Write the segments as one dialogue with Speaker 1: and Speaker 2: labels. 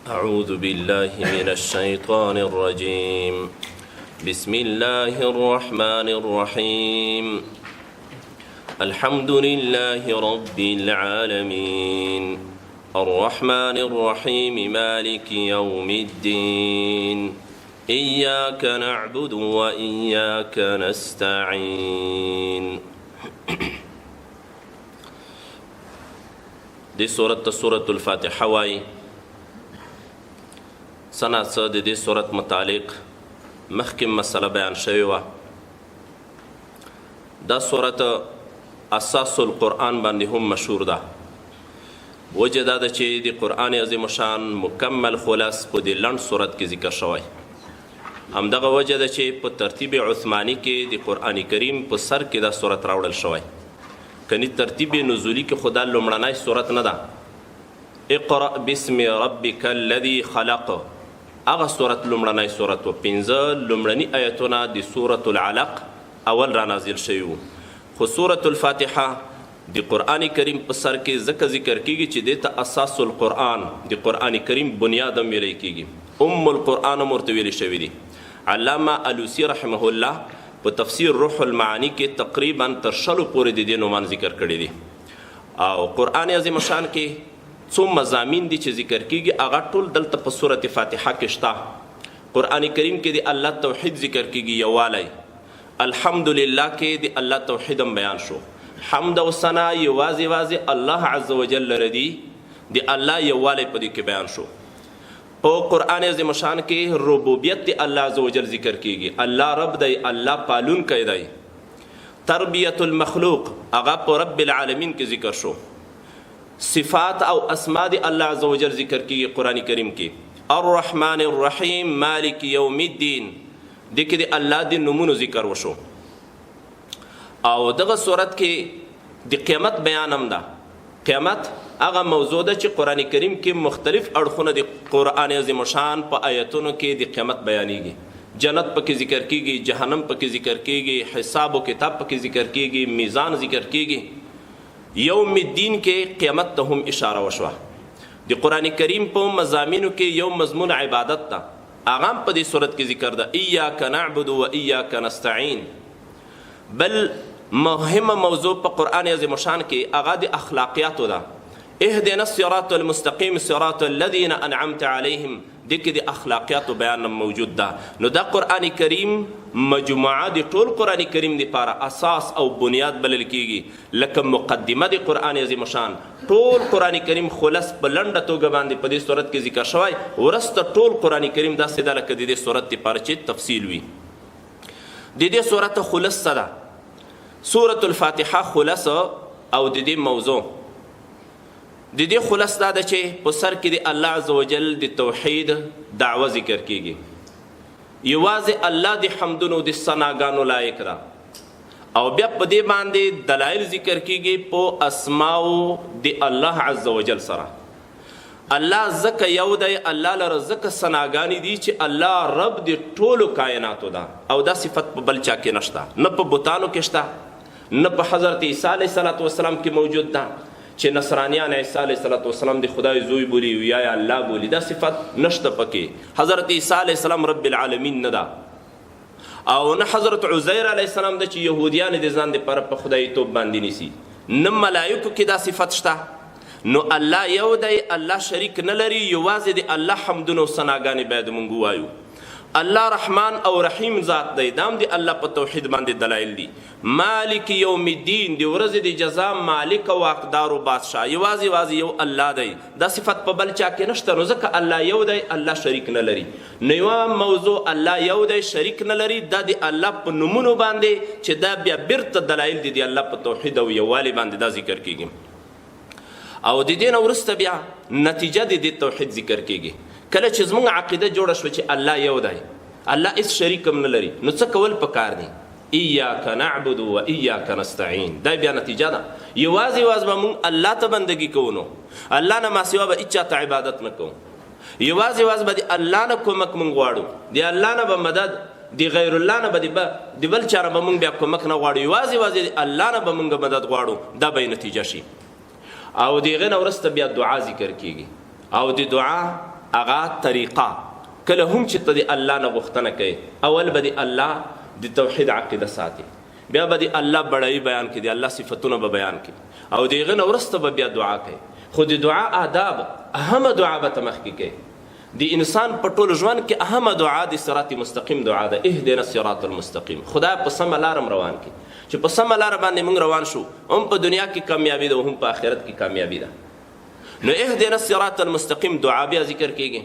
Speaker 1: أعوذ بالله من الشيطان الرجيم بسم الله الرحمن الرحيم الحمد لله رب العالمين الرحمن الرحيم مالك يوم الدين إياك نعبد وإياك نستعين دي سورة الفاتحة واي سنه څه د دې صورت متعلق مخکې مسله بیان شوې وه. دا صورت اساس القرآن باندې هم مشهور ده. وجه دا ده چې د قرآن عظیم شان مکمل خلاص په دې لنډ صورت کې ذکر شوی. همدغه وجه ده چې په ترتیب عثماني کې د قرآن کریم په سر کې دا صورت راوړل شوی. کني ترتیب نزولی کې خدا لومړنی صورت نه ده. اقرأ باسم ربک الذي خلق اغه صورت لومړنی صورت و 15 لومړنی آیتونه د سورة العلق اول را نازل شوي وو. خو سورة الفاتحه د قرآن کریم په سر کې ځکه ذکر کیږي چې دې ته اساس القرآن د قرآن کریم بنیاد هم ویلی کیږي. القرآن هم ورته ویلی شوي دي. علامه الوسی رحمه الله په تفسیر روح المعانی کې تقریبا تر 100 پورې د دې نومان ذکر کړي دي. او قرآن عظیم شان کې څو مضامین دي چې ذکر کیږي هغه ټول دلته په سورة فاتحه کې شته. قرآن کریم کې د الله توحید ذکر کیږي، یووالی. الحمدلله کې د الله توحید هم بیان شو. حمد او ثنا یوازې الله عز وجل لره دي، د الله یووالی په دې کې بیان شو. په قرآن عظیم شان کې ربوبیت د الله عز وجل ذکر کیږي. الله رب دی، الله پالونکی دی. تربیت المخلوق هغه په رب العالمین کې ذکر شو. صفات او اسماء دی الله عز وجل ذکر کیږي قرآن کریم کې. الرحمن الرحیم مالک یوم الدین دې کې د الله د نومونو ذکر وشو. او دغه صورت کې د قیامت بیان هم ده. قیامت هغه موضوع ده چې قرآن کریم کې مختلف اړخونه د قرآن عظیم شان په آیتونو کې د قیامت بیانېږي. جنت پکې ذکر کیږي، جهنم پکې ذکر کیږي، حساب و کتاب پکې ذکر کیږي، میزان ذکر کیږي. یوم الدین کې قیامت ته هم اشاره وشوه. د قرآن کریم په مضامینو کې یو مضمون عبادت ده، هغه هم په دې صورت کې ذکر ده. ایاک نعبد و ایاک نستعین. بل مهمه موضوع په قرآن عظیم شان کې هغه د اخلاقیاتو ده. اهدنا الصراط المستقیم صراط الذین انعمت علیهم دې کې د اخلاقیاتو بیان موجود ده. نو دا قرآن کریم مجموعه د ټول قرآن کریم لپاره اساس او بنیاد بلل کیږي. لکه مقدمه د قرآن عظیم شان ټول قرآن کریم خلاص په لنډه توګه باندې په دې صورت کې ذکر شوی. ورسته ټول قرآن کریم داسې ده لکه د دې صورت لپاره چې تفصیل وي. د دې صورت خلاصه ده سورة الفاتحه خلاصه او د دې موضوع د دې خلاص دا ده چې په سر کې د الله عز وجل د توحید دعوه ذکر کیږي. یوازې الله د حمدونو د ثناګانو لایق ده. او بیا په دې باندې دلایل ذکر کیږي په اسماء د الله عز وجل سره. الله ځکه یو دی، الله لره ځکه ثناګانې دي چې الله رب د ټولو کائناتو ده. او دا صفت په بل چا کې نشته، نه په بتانو کې شته، نه په حضرت عیسی علیه السلام کې موجود ده چې نصرانیان عیسی علیه السلام د خدای زوی بولي یا الله بولي. دا صفت نشته پکې. حضرت عیسی علیه السلام رب العالمین نه ده. او نه حضرت عزیر علیه السلام ده چې یهودیان د ځان دپاره په خدای توب باندې نیسي. نه ملایکو کې دا صفت شته. نو الله یو دی، الله شریک نه لري. یوازې د الله حمدونه او ثناګانې باید مونږ ووایو. الله رحمان او رحیم ذات دی، دام دی الله په توحید باندې دلایل دي. مالک یوم الدین دی ورځې د جزا مالک او حقدار او بادشاه یوازې یو الله دی. دا صفت په بل چا کې نشته. نو ځکه الله یو دی، الله شریک نه لري. نو یوه موضوع الله یو دی شریک نه لري، دا د الله په نومونو باندې چې دا بیا بیرته دلایل دي د الله په توحید او یووالي باندې دا ذکر کیږي. او د دې نه وروسته بیا نتیجه د دې توحید ذکر کیږي. کله چې زموږ عقیده جوړه شوه چې الله یو دی، الله هیڅ شریک هم نه لري، نو څه کول پکار دي؟ ایاک نعبد و ایاک نستعین. دا بیا نتیجه ده. یوازې به موږ الله ته بندگی کوو، نو الله نه ما سوا به هیچ چاته عبادت نه کوو. یوازې به د الله نه کومک موږ غواړو، د الله نه به مدد، د غیر الله نه به د بل چا نه به موږ بیا کومک نه غواړو. یوازې الله نه به موږ مدد غواړو. دا به نتیجه شي. او د هغې نه وروسته بیا دعا ذکر کیږي. او د دعا هغه طریقه کله هم چې ته د الله نه غوښتنه کوي، اول به د الله د توحید عقیده ساتي، بیا به د الله بړایي بیان کړي، د الله صفتونه به بیان کړي، او د هغه نه وروسته به بیا دعا کوي. خو د دعا آداب اهمه دعا به ته مخکې کوي. د انسان په ټول ژوند کې اهمه دعا د صراط مستقیم دعا ده، اهدنا الصراط المستقیم. خدای په سمه لارم روان کړي، چې په سمه لاره باندې موږ روان شو، هم په دنیا کې کامیابي ده او هم په آخرت کې کامیابي ده. نو اهدنا الصراط المستقیم دعا بیا ذکر کېږي،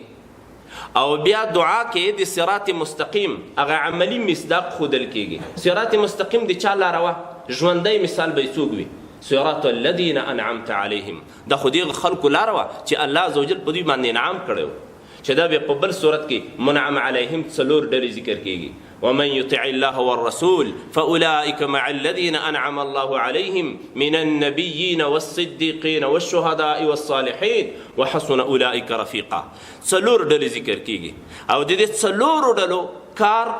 Speaker 1: او بیا دعا کې د صراط مستقیم هغه عملی مصداق ښودل کېږي. صراط مستقیم د چا لاره وه؟ ژوندی مثال به یې څوک وي؟ صراط الذین انعمت علیهم، دا خو دغه خلکو لاره وه چې الله عز وجل په دوی باندې انعام کړی و، چې دا بیا په بل صورت کې منعم علیهم څلور ډلې ذکر کېږي. ومن يطع الله والرسول فأولئك مع الذين أنعم الله عليهم من النبيين والصديقين والشهداء والصالحين وحسن أولئك رفيقا. څلور ډلې ذکر کېږي، او د دې څلورو ډلو کار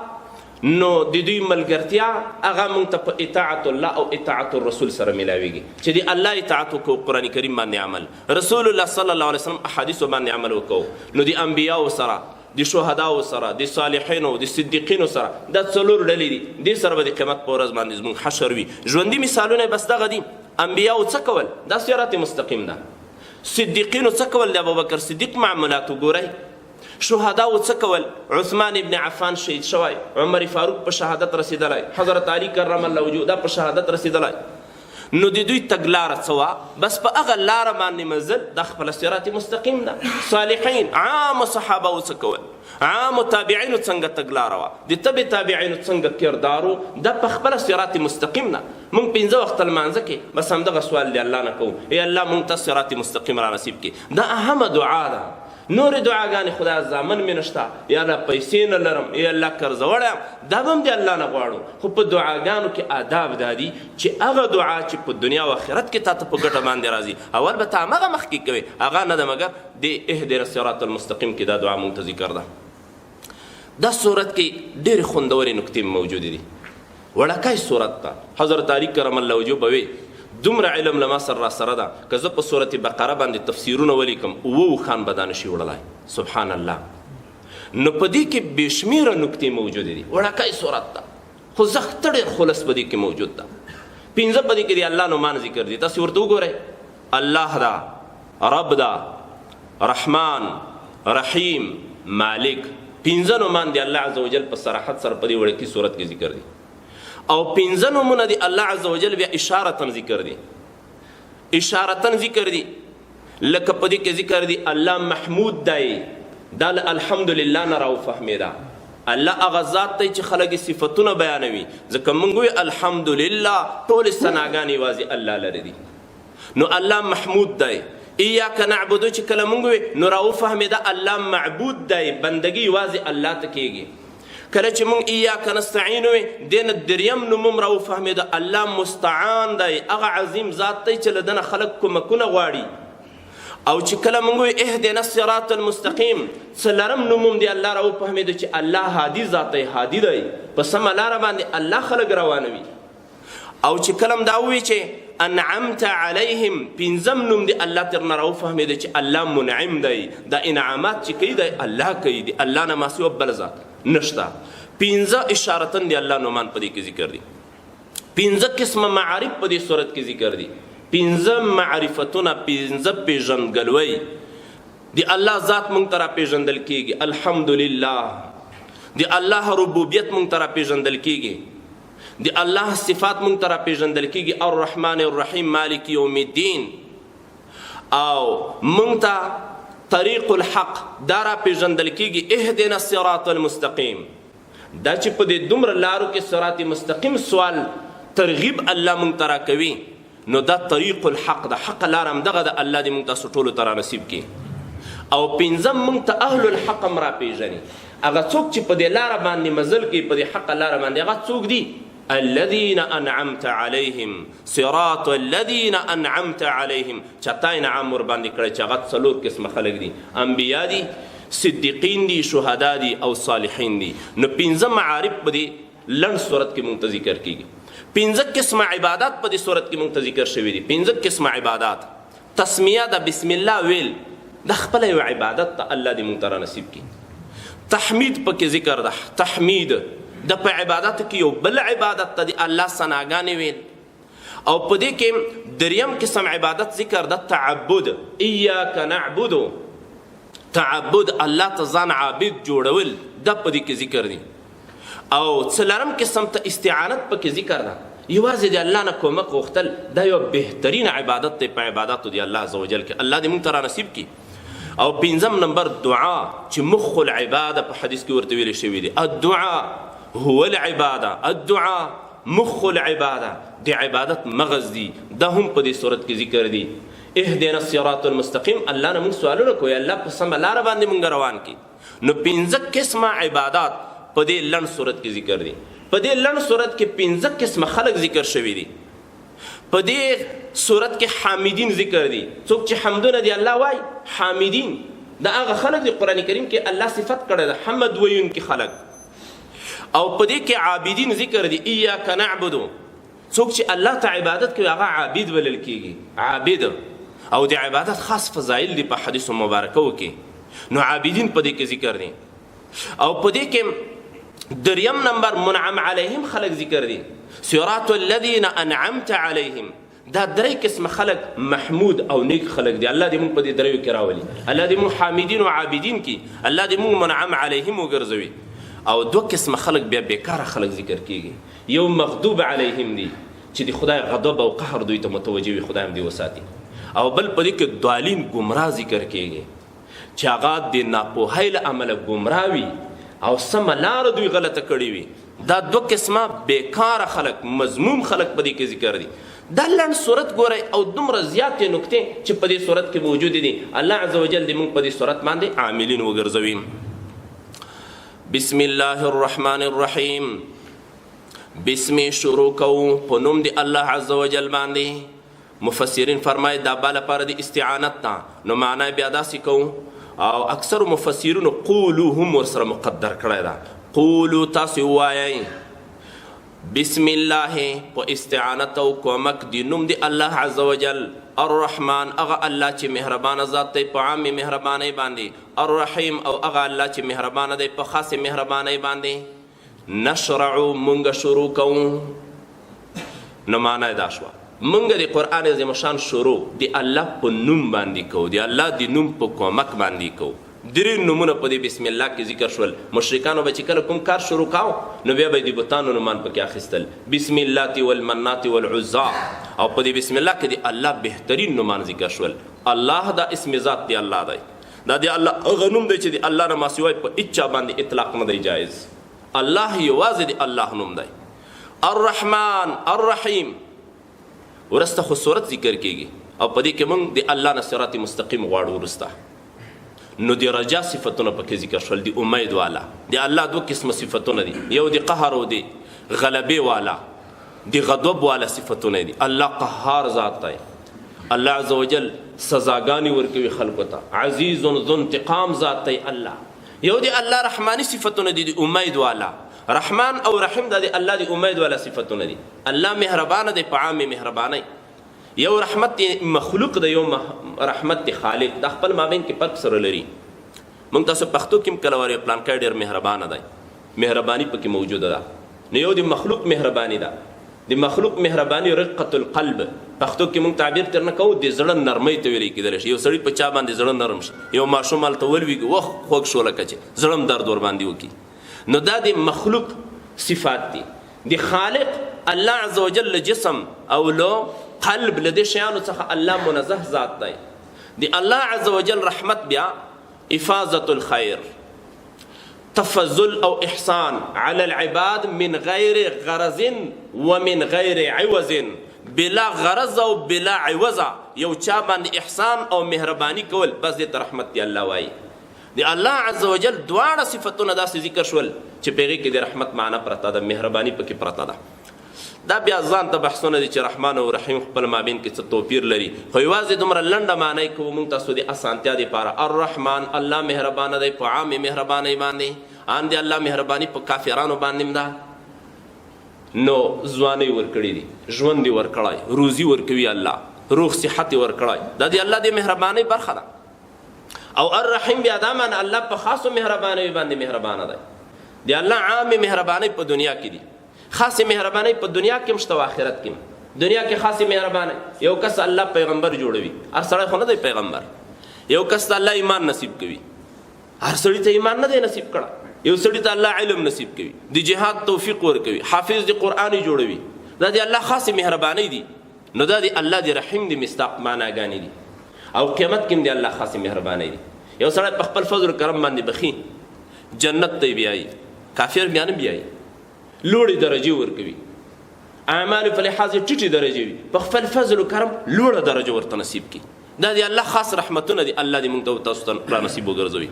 Speaker 1: نو د دوی ملګرتیا هغه موږ ته په اطاعت الله او اطاعت الرسول سره میلاویږي، چې د الله اطاعت وکړو، قرآن کریم باندې عمل، رسول الله صلی الله علیه وسلم احادیثو باندې عمل وکړو، نو د انبیاو سره، د شهداو سره، د صالحینو، د صدیقینو سره، دا څلور ډلې دي. دې سره به د قیامت په ورځ باندې زموږ حشر وي. ژوندي مثالونه بس دغه دي. انبیاو څه کول؟ دا صراط مستقیم ده. صدیقینو څه کول؟ د ابوبکر صدیق معمولات وګورئ. شهداو څه کول؟ عثمان ابن عفان شهید شوی، عمر فاروق په شهادت رسیدلی، حضرت علی کرم الله وجهه دا په شهادت رسیدلی. نو د دوی تګلاره څه وه؟ بس په هغه لاره باندې مزل، دا خپله صراط مستقیم ده. صالحین عامو صحابهو څه کول؟ عامو تابعینو څنګه تګلاره وه؟ د تبع تابعینو څنګه کردارو؟ دا په خپله صراط مستقیم ده. موږ 5 وخته لمانځه کې بس همدغه سوال د الله نه کوو، ای الله موږ ته صراط مستقیم را نصیب کړي. دا اهمه دعا ده. نور دعاګانې خدای زامن مې نشته، یا الله پیسې نه لرم، یا الله قرضوړی یم، دا به هم د الله نه غواړو. خو په دعاګانو کې آداب دا دي چې هغه دعا چې په دنیا او آخرت کې تا ته په ګټه باندې راځي، اول به ته همغه مخکې کوې، هغه نه ده مګر د اهدنا الصراط المستقیم کې دا دعا مونږ ته ذکر ده. دا صورت کې ډېرې خوندورې نکتې موجودې دي. وړکای صورت ده. حضرت علی کرم الله وجهه به وی دومره علم لما سر را سره ده که زه په صورت بقره باندې تفسیرونه ولیکم 9 خان به دا نشي وړلی. سبحان الله. نو په دې کې بې شمېره نکتې موجودې دي. وړکای صورت ده، خو زښت ډېر خلص په دې کې موجود ده. 5 په دې کې د الله نومان ذکر دي. تاسې ورته وګورئ، الله ده، رب ده، رحمان، رحیم، مالک. 5 نومان د الله عز وجل په صراحت سره په دې وړکي صورت کې ذکر دي. او 5 نومونه د الله عز وجل بیا اشارتن ذکر دي. اشارتن ذکر دي لکه په دې کې ذکر دي الله محمود دی، دا الحمدلله نه راوفهمېده. الله هغه ذات دی چې خلک صفتونه بیانوي، ځکه موږ وایو الحمدلله، ټولې ثناګانې یوازې الله لرې دي. نو الله محمود دی. ایاک نعبدو چې کله موږ وایو نو راوفهمېده الله معبود دی، بندګي یوازې الله ته کېږي. کله چې موږ ایاک نستعین وی دین دریم نوم راوفهمېده الله مستعان دی، هغه عظیم ذات دی چې له دنه خلک کومکونه غواړي. او چې کله موږ وی اهدنا الصراط المستقیم څلرم نوم دی الله راوفهمېده چې الله هادي ذات دی، هادي دی، په سمه لاره باندې الله خلک روانوي. او چې کله دا ووایي چې انعمت علیهم 5م نوم دی الله ترنه راوفهمېده چې الله منعم دی، دا انعامات چې کوي دی الله کوي، دی الله نه ما سوی بل ذات نشته. 5 اشارتن دی الله نومان په دې کې ذکر دي. 5 قسمه معارف په دې صورت کې ذکر دي. 5 معرفتونه، 5 پیژندګلوي دی الله ذات مونږ ته را پیژندل کېږي. الحمدلله. دی الله ربوبیت مونږ ته را پیژندل کېږي. دی الله صفات مونږ ته را پیژندل کېږي. الرحمن الرحیم مالک یوم الدین. او مونږ ته طریق الحق دا را پیژندل کېږي. اهدنا الصراط المستقیم. دا چې په دې دومره لارو کې صراط مستقیم سوال ترغیب الله مونږ ته را کوي، نو دا طریق الحق د حق لار همدغه د الله دې مونږ تاسو ټولو ته را نصیب کړي. او 5 مونږ ته اهل الحق هم را پیژني. هغه څوک چې په دې لاره باندې مزل کوي، په دې حق لاره باندې، هغه څوک دي؟ الذين انعمت عليهم. صراط الذين انعمت عليهم. چاته انعام ور باندې کړی چې هغه 4 قسمه خلک دي. انبیا دي، صدیقین دي، شهدا دي او صالحین دي. نو 5 معارف په دې لنډ صورت کې مونږ ته ذکر کېږي. 5 قسمه عبادات په دې صورت کې مونږ ته ذکر شوي دي. 5 قسمه عبادات. تسمیه د بسم الله ویل د خپله یو عبادت ته الله دې موږ ته رانصیب کړي. تحمید پکې ذکر ده. تحمید د په عبادت کې یو بل عبادت ته د الله ثناګانې ویل. او په دې کې دریم قسم عبادت ذکر ده تعبد. ایاک نعبد، تعبد الله ته ځان عابد جوړول د په دې کې ذکر دي. او څلورم قسم ته استعانت پکې ذکر ده. یوازې د الله نه کومک غوښتل دا یو بهترین عبادت دی په عباداتو دی الله عزوجل کې. الله دې موږ ته رانصیب کړي. او پنځم نمبر دعا چې مخ العباده په حدیث کې ورته ویل شوي دي. الدعاء هو العباده، الدعاء مخ العباده، د عبادت مغز دی. دا هم په دې صورت کې ذکر دي. اهدنا الصراط المستقیم، الله نه موږ سوالونه کوو الله په سمه لاره باندې موږ روان کړي. نو پنځه قسمه عبادات په دې لنډ صورت کې ذکر دي. په دې لنډ صورت کې پنځه قسمه خلق ذکر شوي دي. په دې صورت کې حامدین ذکر دي. څوک چې حمدونه دی الله وای حامدین، دا هغه خلق دی قرآن کریم کې الله صفت کړی ده حمد ویونکي خلق. او په دې کې عابدین ذکر دي. ایاک نعبد، څوک چې الله ته عبادت کوي هغه عابد بلل کېږي، عابد. او د عبادت خاص فضایل دي په حدیثو مبارکو کې. نو عابدین په دې کې ذکر دي. او په دې کې دریم نمبر منعم علیهم خلق ذکر دي. صراط الذین انعمت علیهم، دا درې قسم خلق محمود او نیک خلق دي. الله دې موږ په دې دریو کې راولي. الله دې موږ حامدین او عابدین کې، الله دې موږ منعم علیهم وګرځوي. او دو قسم خلق بیا بیکاره خلق ذکر کېږي. یو مغضوب علیهم دي چې د خدای غضب او قهر دوی ته متوجه وي، خدای هم دې وساتي. او بل په دې کې ضالین ګمراه ذکر کېږي چې هغه د ناپوهۍ له امله ګمراه وي او سمه لاره دوی غلطه کړې وي. دا دو قسمه بیکاره خلق، مذموم خلق په دې کې ذکر دي. دا لنډ صورت ګورئ او دومره زیاتې نکتې چې په دې صورت کې موجود دي. الله عز وجل دې موږ په دې صورت باندې عاملین وګرځوي. بسم الله الرحمن الرحیم. بسم شروع کوو په نوم د الله عز وجل باندې. مفسرین فرمایي دا با لپاره د استعانت ته، نو معنی بیا داسې کوو. او اکثر مفسرینو قولو هم ورسره مقدر کړی ده. قولو تاسو ووایئ بسم الله په استعانت او کومک د نوم د الله عز وجل. الرحمن هغه الله چې مهربانه ذات دی په عامې مهربانۍ باندې. الرحیم او هغه الله چې مهربانه دی په خاصې مهربانۍ باندې. نشرع مونږ شروع کوو. نو معنی دا شوه مونږ د قرآن عظیم شان شروع د الله په نوم باندې کوو، د الله د نوم په کومک باندې کوو. درې نومونه په دې بسم الله کې ذکر شول. مشرکانو به چې کله کوم کار شروع کاو نو بیا به د بتانو نومان پکې اخیستل، بسم الله والمنات والعزا. او په دې بسم الله کې د الله بهترین نومان ذکر شول. الله دا اسم ذات دی، الله دی، دا د الله هغه نوم دی چې د الله نه ما سوای په هیڅ چا باندې اطلاق نه دی جایز. الله یوازې د الله نوم دی. الرحمن الرحیم ورسته خو صورت ذکر کېږي او په دې کې موږ د الله نه صراط مستقیم غواړو. ورسته نو د رجا صفتونه پکې ذکر شول، د امید والا. د الله دو قسمه صفتونه دي، یو د قهر او د غلبې والا، د غضب والا صفتونه دي. الله قهار ذات دی، الله عز وجل سزاګانې ورکوي خلکو ته، عزیز ذو انتقام ذات دی الله. یو د الله رحماني صفتونه دي، د امید والا. رحمان او رحیم دا د الله د امید والا صفتونه دي. الله مهربانه دی په عامې مهربانۍ. یو رحمت مخلوق دی، یو رحمت دی خالق. دا خپل مابین کې فرق سره لري. موږ تاسو پښتو کې هم کله وایو پلانکی ډېر مهربانه دی، مهرباني پکې موجوده ده. نو یو د مخلوق مهرباني ده. د مخلوق مهرباني رقة القلب، پښتو کې موږ تعبیر تر نه کوو د زړه نرمۍ ته ویل کېدلی شي. یو سړي په چا باندې زړه نرم شي، یو ماشوم هلته ولوېږي وخ خوږ شو لکه چې زړه هم درد ور باندې وکړي. نو دا د مخلوق صفات دي. د خالق الله عز وجل جسم او لو قلب له دې شیانو څخه الله منزه ذات دی. د الله عز وجل رحمت بیا افاظة الخير، تفضل او احسان على العباد من غیر غرض ومن غیر عوض، بلا غرض او بلا عوض. یو چا باندې احسان او مهرباني کول بس دې ته رحمت دی الله وایي. د الله عز وجل دواړه صفتونه داسې ذکر شول چې په هغې کې د رحمت معنا پرته ده، مهرباني پکې پرته ده. دا بیا ځان ته بحثونه دي چې رحمان او رحیم خپل مابین کې څه توپیر لري، خو یوازې دومره لنډه معنی کوو موږ تاسو د اسانتیا دپاره. الرحمن الله مهربانه دی په عامې مهربانۍ باندې. ان د الله مهرباني په کافرانو باندې هم ده. نو ځوانۍ ورکړي دي، ژوند دې ورکړی، روزي ورکوي الله، روغ صحت یې ورکړی، دا د الله د مهربانۍ برخه ده. او الرحیم بیا دا معنی الله په خاصو مهربانۍ باندې مهربانه دی. دی الله عامې مهربانۍ په دنیا کې دي، خاصې مهربانۍ په دنیا کې هم شته او آخرت کې هم. دنیا کې خاصې مهربانۍ، یو کس الله پیغمبر جوړوي، هر سړی خو نه دی پیغمبر. یو کس ته الله ایمان نصیب کوي، هر سړي ته ایمان نه دی نصیب کړه. یو سړي ته الله علم نصیب کوي، د جهاد توفیق ورکوي، حافظ د قرآن جوړوي. دا دی الله خاصې مهربانۍ دي. نو دا دی الله دی رحیم دی مصداق معناګانې دي. او قیامت کې هم دی الله خاصې مهربانۍ دي. یو سړی په خپل فضل کرم باندې بخي، جنت ته بیایي، کافر بیا نه بیایي، لوړې درجې ورکوي. اعمال په لحاظ ټیټې درجې وي، په خپل فضل کرم لوړه درجه ورته نصیب کړي. دا دی الله خاص رحمتونه دي. الله دې موږ ته تاسو ته را نصیب وګرځوي.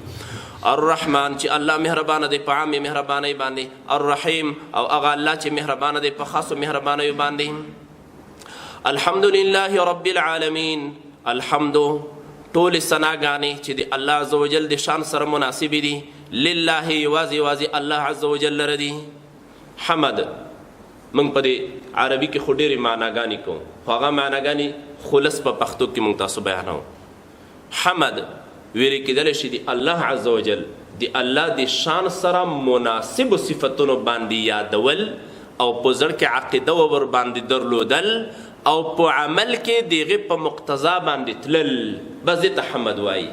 Speaker 1: الرحمن چې الله مهربانه دی په عامې مهربانۍ باندې، الرحیم او هغه الله چې مهربانه دی په خاصو مهربانیو باندې. الحمد لله رب العالمین، الحمد ټولې ثناګانې چې د الله عز وجل د شان سره مناسبې دي، لله یوازې یوازې الله عز وجل لره دي. حمد موږ په دې عربي کې خو ډېرې معناګانې کوو، خو هغه معناګانې خلص په پښتو کې موږ تاسو بیانوو. حمد ویلې کېدلی شي د الله عز وجل د الله د شان سره مناسبو صفتونو باندې یادول او په زړه کې عقیده ور باندې درلودل او په عمل کې دغه په مقتضا باندې تلل، بس دې ته حمد وایي.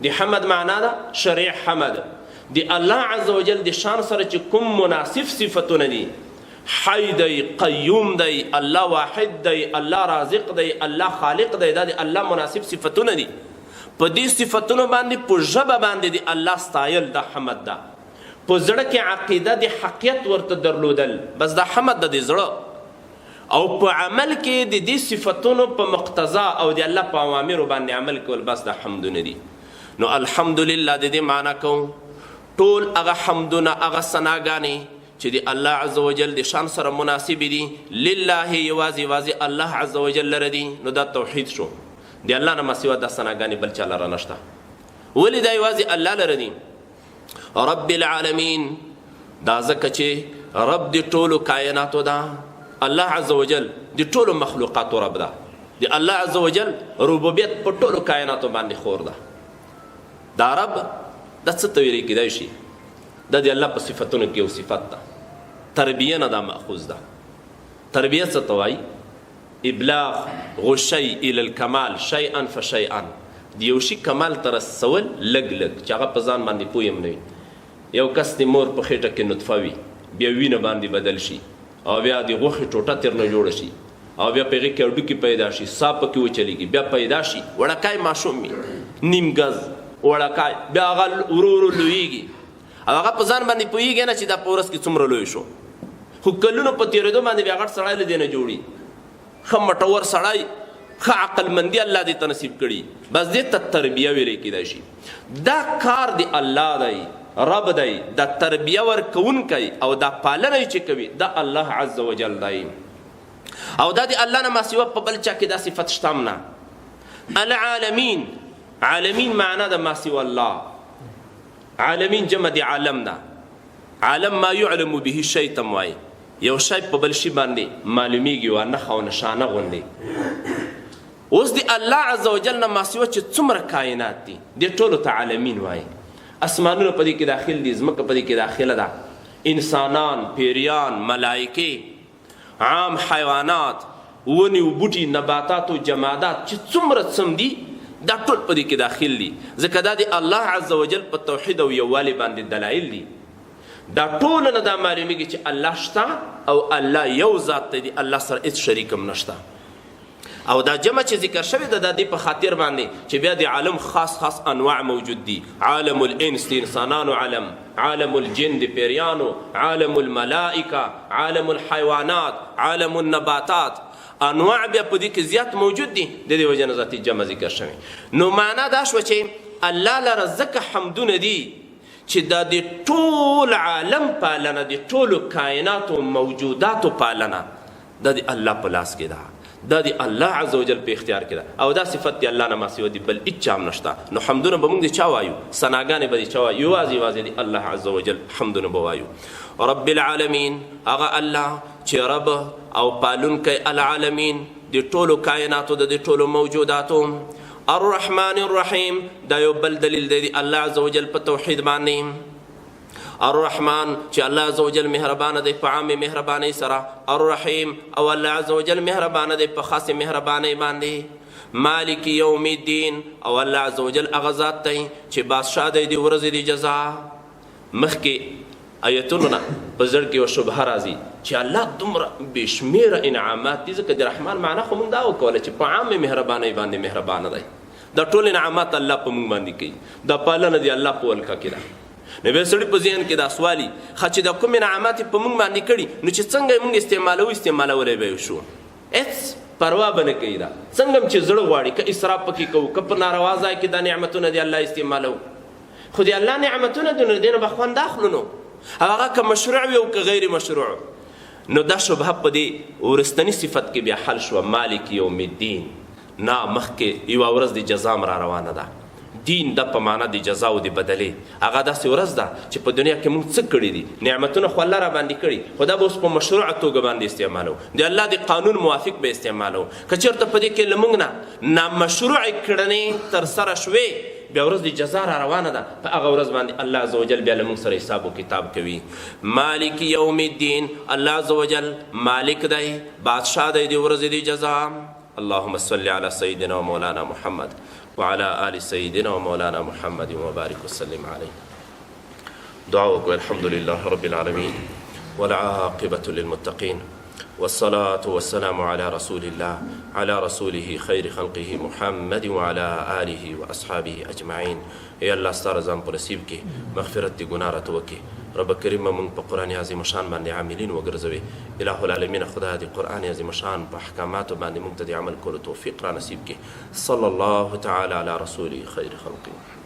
Speaker 1: د حمد معنا ده شرع حمد. د الله عز وجل د شان سره چې کوم مناسب صفتونه دي، حی دی، قیوم دی، الله واحد دی، الله رازق دی، الله خالق دی، دا د الله مناسب صفتونه دي. په دې صفتونو باندې په ژبه باندې د الله ستایل دا حمد ده. په زړه کې عقیده د حقیقت ورته درلودل، بس دا حمد ده د زړه. او په عمل کې د دې صفتونو په مقتضا او د الله په اوامرو باندې عمل کول، بس دا حمدونه دي. نو الحمدلله د دې معنا کوم ټول هغه حمدونه هغه ثناګانې چې د الله عز وجل د شان سره مناسب دي، لله یوازې یوازې الله عز وجل لره دي. نو دا توحید شو. د الله نه مسوا دا ثناګانې بل چا لره نشته. ولې دا یوازې الله لره دي؟ رب العالمین، دا ځکه چې رب د ټولو کائناتو ده. الله عز وجل د ټولو مخلوقاتو رب ده. د الله عز وجل ربوبیت په ټولو کائناتو باندې خور ده. دا رب دا څه ته ویل کېدای شي؟ دا د الله په صفتونو کې یو صفت ده. تربیه نه دا مأخوذ ده. تربیه څه ته وایي؟ ابلاغ غشی الی الکمال شیئا فشیئا، د یو شي کمال ته رسول لږ لږ، چې هغه په ځان باندې پوه هم نه وي. یو کس د مور په خېټه کې نطفه وي، بیا وینه باندې بدل شي، او بیا د غوښې ټوټه ترنه جوړه شي، او بیا په هغې کې هډوکي پیدا شي، سا پکې وچلېږي، بیا پیدا شي وړکای ماشوم وي، نیم ګز وړکای، بیا هغه ورو ورو لویږي، او هغه په ځان باندې پوهېږي نه چې دا په ورځ کې څومره لوی شو. خو کلونو په تېرېدو باندې بیا غټ سړی له دې نه جوړي، ښه مټور سړی، ښه عقلمندي الله دې ته نصیب کړي، بس دې ته تربیه ویلی کېدای شي. دا کار د الله دی، رب دی، دا تربیه ورکوونکی او دا پالنه چې کوي دا الله عز وجل دی. او دا د الله نه ما سوا په بل چا کې دا صفت شته هم نه. العالمین، عالمین معنا د ما سوا الله. عالمین جمع د عالم ده. عالم ما يعلم به شی ته وایي، یو شی په بل شي باندې معلومیږي و نښه او نشانه غوندې. اوس د الله عز وجل نه ما سوا چې څومره کائنات دي دې ټولو ته عالمین وایي. اسمانونه په دې کې داخل دي، ځمکه په دې کې داخله ده، انسانان، پیریان، ملائکې، عام حیوانات، ونې و بوټي، نباتات و جمادات چې څومره څم دي دا ټول په دې کې داخل دي. ځکه دا د الله عز وجل په توحید او یووالي باندې دلایل دي. دا ټول نه دا معلومیږي چې الله شته او الله یو ذات دی، الله سره هېڅ شریک هم نشته. او دا جمع چې ذکر شوی ده د دې په خاطر باندې چې بیا د عالم خاص خاص انواع موجود دي. عالم الانس د انسانانو عالم، عالم الجن د پیریانو، عالم الملائکه، عالم الحیوانات، عالم النباتات، انواع بیا په دې کې زیات موجود دي. د دې وجه نه ذاتي جمع ذکر شوی. نو معنا دا شوه چې الله لره ځکه حمدونه دي چې دا د ټول عالم پالنه، د ټولو کائناتو موجوداتو پالنه دا د الله په لاس کې ده، دا د الله عز وجل په اختیار کې ده. او دا صفت د الله نه ما سوا دي، بل هېڅ چا هم نشته. نو حمدونه به موږ د چا وایو؟ ثناګانې به د چا وایو؟ یوازې یوازې د الله عز وجل حمدونه به وایو. رب العالمین، هغه الله چې رب او پالونکی العالمین د ټولو کائناتو د ټولو موجوداتو. الرحمن الرحیم دا یو بل دلیل دی الله عز وجل په توحید باندې الرحمن چې الله عز وجل مهربانه دی په عام مهربانۍ سره الرحیم او الله عز وجل مهربانه دی په خاص مهربانۍ باندې مالک یوم الدین او الله عز وجل هغه ذات دی چې بادشاه دی د ورځې د جزا مخکې آیتونو نه په زړه کې یو شبهه راځي چې الله دومره بېشمېره انعامات دي ځکه د رحمان معنا خو موږ دا وکوله چې په عامې مهربانۍ باندې مهربانه دی دا ټول انعامات الله په موږ باندې کوي دا پالنه دی الله په ولکه کې ده نو بیا سړي په ذهن کې دا سوالي ښه چې دا کوم انعامات په موږ باندې کړي نو چې څنګه یې موږ استعمالولی به یې شو هېڅ پروا به نه کوي دا څنګه چې زړه غواړي که اسراف پکې کوو که په ناروا ځای کې دا نعمتونه دی الله استعمالو خو د الله نعمتونه دي نو د دې نه به خوند اخلو نو هغه که مشروع وي او که غیر مشروع نو دا شبهه په دې وروستني صفت کې بیا حل شوه مالک یوم الدین نه مخکې یوه ورځ د جزا م را روانه ده دین د په معنا د جزا او د بدلې هغه داسې ورځ ده چې په دنیا کې موږ څه کړي دي نعمتونه خو الله را باندې کړي خو دا به اوس په مشروعه توګه باندې استعمالو د الله د قانون موافق به استعمالو که چېرته په دې کې له موږ نه نامشروعې کړنې ترسره شوې بیا ورځ د جزا را روانه ده په هغه ورځ باندې الله عز وجل بیا له موږ سره حساب و کتاب کوي مالک یوم الدین الله عز وجل مالک دی بادشاه دی د ورځې د جزا اللهم صل على سيدنا ومولانا محمد وعلى آل سيدنا ومولانا محمد وبارك وسلم عليه دعوك الحمد لله رب العالمين والعاقبة للمتقين والصلاة والسلام على رسول الله على رسوله خير خلقه محمد وعلى آله وأصحابه أجمعين يا الله ستار ځان په نصیب کې مغفرت دې ګناه راته وکړي رب کریم موږ په قرآن عظیم شان باندې عاملین وګرځوي الہ العالمین خدا دې قرآن عظیم شان په احکاماتو باندې موږ ته د عمل کولو توفیق را نصیب کړي صلی الله تعالی علی رسوله خیر خلقه